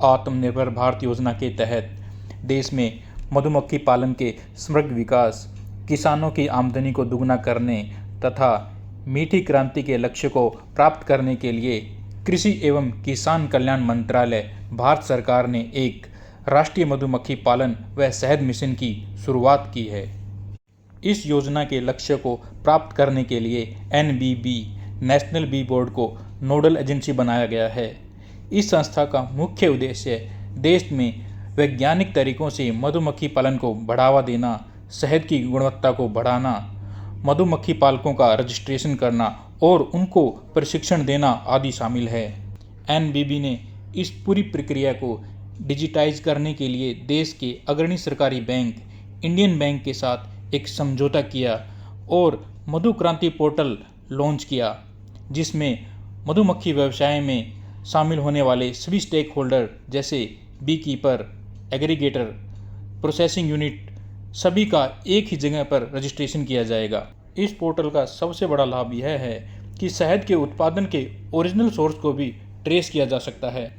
आत्मनिर्भर भारत योजना के तहत देश में मधुमक्खी पालन के समग्र विकास, किसानों की आमदनी को दुगना करने तथा मीठी क्रांति के लक्ष्य को प्राप्त करने के लिए कृषि एवं किसान कल्याण मंत्रालय भारत सरकार ने एक राष्ट्रीय मधुमक्खी पालन व शहद मिशन की शुरुआत की है। इस योजना के लक्ष्य को प्राप्त करने के लिए NBB नेशनल बी बोर्ड को नोडल एजेंसी बनाया गया है। इस संस्था का मुख्य उद्देश्य देश में वैज्ञानिक तरीकों से मधुमक्खी पालन को बढ़ावा देना, शहद की गुणवत्ता को बढ़ाना, मधुमक्खी पालकों का रजिस्ट्रेशन करना और उनको प्रशिक्षण देना आदि शामिल है। NBB ने इस पूरी प्रक्रिया को डिजिटाइज करने के लिए देश के अग्रणी सरकारी बैंक इंडियन बैंक के साथ एक समझौता किया और मधु क्रांति पोर्टल लॉन्च किया, जिसमें मधुमक्खी व्यवसाय में शामिल होने वाले सभी स्टेक होल्डर जैसे bee keeper, aggregator, processing unit सभी का एक ही जगह पर रजिस्ट्रेशन किया जाएगा। इस पोर्टल का सबसे बड़ा लाभ यह है कि शहद के उत्पादन के ओरिजिनल सोर्स को भी ट्रेस किया जा सकता है।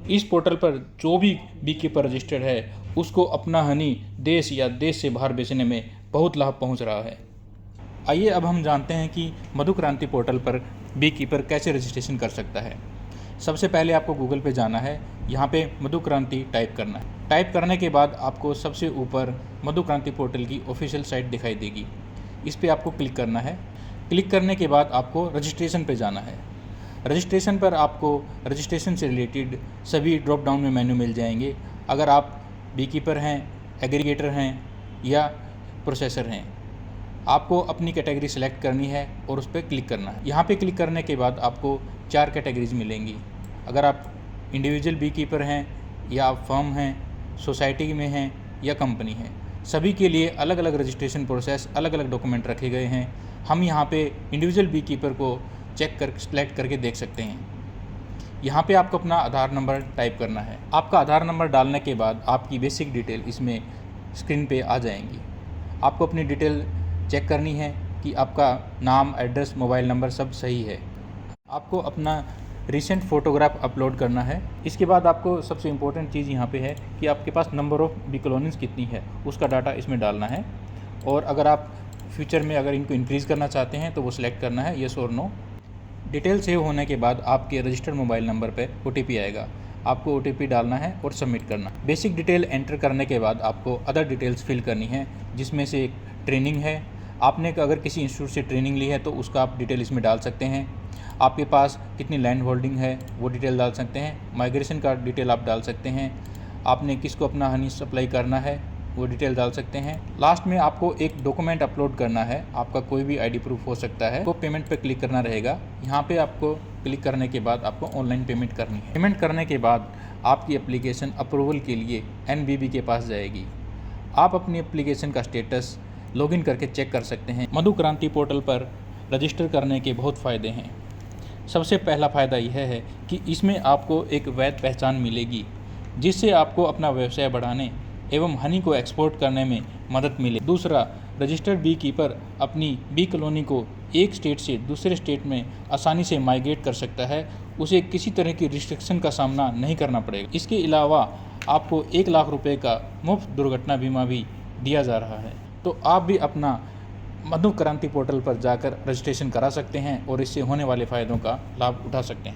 इस पोर्टल पर जो भी बी कीपर रजिस्टर्ड है उसको अपना हनी देश या देश से बाहर बेचने में बहुत लाभ पहुंच रहा है। आइए अब हम जानते हैं कि मधु क्रांति पोर्टल पर बी कीपर कैसे रजिस्ट्रेशन कर सकता है। सबसे पहले आपको गूगल पे जाना है, यहाँ पे मधु क्रांति टाइप करना है। टाइप करने के बाद आपको सबसे ऊपर मधु क्रांति पोर्टल की ऑफिशियल साइट दिखाई देगी, इस पर आपको क्लिक करना है। क्लिक करने के बाद आपको रजिस्ट्रेशन पे जाना है। रजिस्ट्रेशन पर आपको रजिस्ट्रेशन से रिलेटेड सभी ड्रॉप डाउन में मेन्यू मिल जाएंगे। अगर आप बी कीपर हैं, एग्रीगेटर हैं या प्रोसेसर हैं, आपको अपनी कैटेगरी सेलेक्ट करनी है और उस पर क्लिक करना है। यहाँ पे क्लिक करने के बाद आपको 4 कैटेगरीज मिलेंगी। अगर आप इंडिविजुअल बी कीपर हैं या आप फर्म हैं, सोसाइटी में हैं या कंपनी हैं, सभी के लिए अलग अलग रजिस्ट्रेशन प्रोसेस, अलग अलग डॉक्यूमेंट रखे गए हैं। हम यहाँ पे इंडिविजुअल बी कीपर को चेक कर सेलेक्ट करके देख सकते हैं। यहाँ पे आपको अपना आधार नंबर टाइप करना है। आपका आधार नंबर डालने के बाद आपकी बेसिक डिटेल इसमें स्क्रीन पे आ जाएंगी। आपको अपनी डिटेल चेक करनी है कि आपका नाम, एड्रेस, मोबाइल नंबर सब सही है। आपको अपना रिसेंट फ़ोटोग्राफ अपलोड करना है। इसके बाद आपको सबसे इम्पोर्टेंट चीज़ यहाँ पे है कि आपके पास नंबर ऑफ़ बी कॉलोनीज़ कितनी है उसका डाटा इसमें डालना है। और अगर आप फ्यूचर में अगर इनको इंक्रीज़ करना चाहते हैं तो वो सिलेक्ट करना है येस और नो। डिटेल सेव होने के बाद आपके रजिस्टर्ड मोबाइल नंबर पे OTP आएगा। आपको OTP डालना है और सबमिट करना। बेसिक डिटेल एंटर करने के बाद आपको अदर डिटेल्स फिल करनी है, जिसमें से एक ट्रेनिंग है। आपने अगर किसी इंस्टीट्यूट से ट्रेनिंग ली है तो उसका आप डिटेल इसमें डाल सकते हैं। आपके पास कितनी लैंड होल्डिंग है वो डिटेल डाल सकते हैं। माइग्रेशन का डिटेल आप डाल सकते हैं। आपने किसको अपना हनी सप्लाई करना है वो डिटेल डाल सकते हैं। लास्ट में आपको एक डॉक्यूमेंट अपलोड करना है। आपका कोई भी ID प्रूफ हो सकता है। तो पेमेंट पे क्लिक करना रहेगा। यहाँ पे आपको क्लिक करने के बाद आपको ऑनलाइन पेमेंट करनी है। पेमेंट करने के बाद आपकी एप्लीकेशन अप्रूवल के लिए NBB के पास जाएगी। आप अपनी एप्लीकेशन का स्टेटस लॉगिन करके चेक कर सकते हैं। मधु क्रांति पोर्टल पर रजिस्टर करने के बहुत फ़ायदे हैं। सबसे पहला फ़ायदा यह है कि इसमें आपको एक वैध पहचान मिलेगी, जिससे आपको अपना व्यवसाय बढ़ाने एवं हनी को एक्सपोर्ट करने में मदद मिले। दूसरा, रजिस्टर्ड बी कीपर अपनी बी कॉलोनी को एक स्टेट से दूसरे स्टेट में आसानी से माइग्रेट कर सकता है। उसे किसी तरह की रिस्ट्रिक्शन का सामना नहीं करना पड़ेगा। इसके अलावा आपको 1 लाख रुपए का मुफ्त दुर्घटना बीमा भी दिया जा रहा है। तो आप भी अपना मधु क्रांति पोर्टल पर जाकर रजिस्ट्रेशन करा सकते हैं और इससे होने वाले फ़ायदों का लाभ उठा सकते हैं।